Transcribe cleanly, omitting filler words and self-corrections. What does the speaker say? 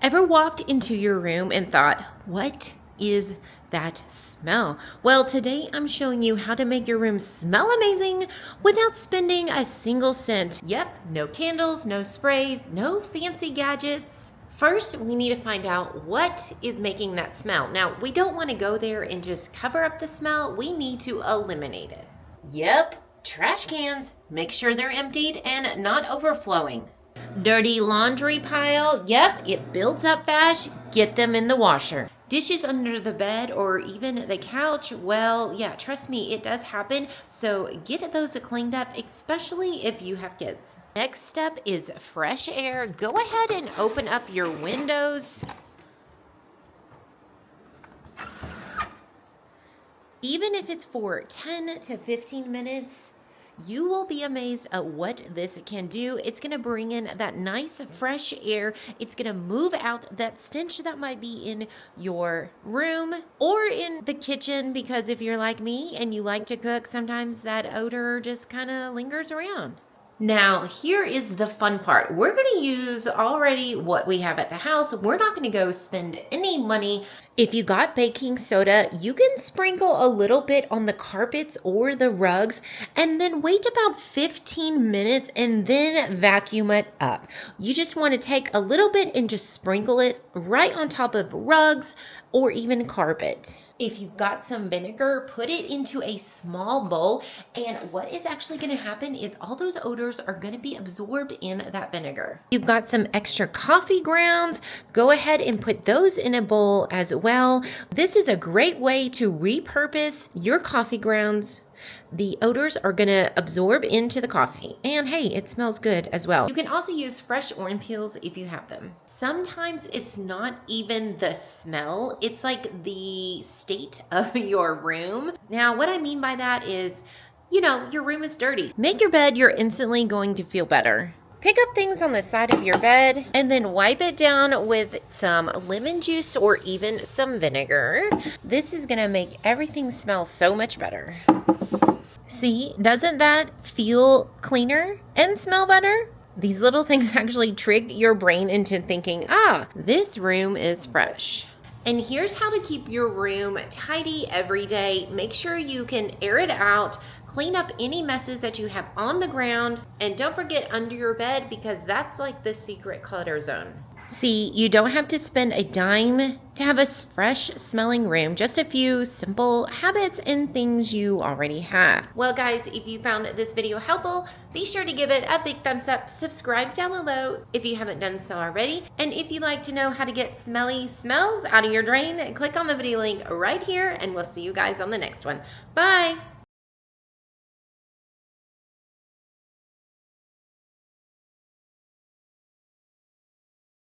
Ever walked into your room and thought, what is that smell? Well, today I'm showing you how to make your room smell amazing without spending a single cent. Yep, no candles, no sprays, no fancy gadgets. First, we need to find out what is making that smell. Now, we don't want to go there and just cover up the smell. We need to eliminate it. Yep, trash cans. Make sure they're emptied and not overflowing. Dirty laundry pile, yep, it builds up fast. Get them in the washer. Dishes under the bed or even the couch, well, yeah, trust me, it does happen. So get those cleaned up, especially if you have kids. Next step is fresh air. Go ahead and open up your windows. Even if it's for 10 to 15 minutes, you will be amazed at what this can do. It's going to bring in that nice fresh air. It's going to move out that stench that might be in your room or in the kitchen, because if you're like me and you like to cook, sometimes that odor just kind of lingers around. Now, here is the fun part. We're going to use already what we have at the house. We're not going to go spend any money. If you got baking soda, you can sprinkle a little bit on the carpets or the rugs and then wait about 15 minutes and then vacuum it up. You just want to take a little bit and just sprinkle it right on top of rugs or even carpet. If you've got some vinegar, put it into a small bowl, and what is actually going to happen is all those odors are going to be absorbed in that vinegar. You've got some extra coffee grounds, go ahead and put those in a bowl as well. This is a great way to repurpose your coffee grounds. The odors are going to absorb into the coffee, and hey, it smells good as well. You can also use fresh orange peels if you have them. Sometimes it's not even the smell, it's like the state of your room. Now, what I mean by that is, your room is dirty. Make your bed, you're instantly going to feel better. Pick up things on the side of your bed and then wipe it down with some lemon juice or even some vinegar. This is going to make everything smell so much better. See, doesn't that feel cleaner and smell better? These little things actually trick your brain into thinking, this room is fresh. And here's how to keep your room tidy every day. Make sure you can air it out, clean up any messes that you have on the ground, and don't forget under your bed, because that's like the secret clutter zone. See, you don't have to spend a dime to have a fresh smelling room, just a few simple habits and things you already have. Well guys, if you found this video helpful, be sure to give it a big thumbs up, subscribe down below if you haven't done so already, and if you'd like to know how to get smelly smells out of your drain, click on the video link right here, and we'll see you guys on the next one. Bye!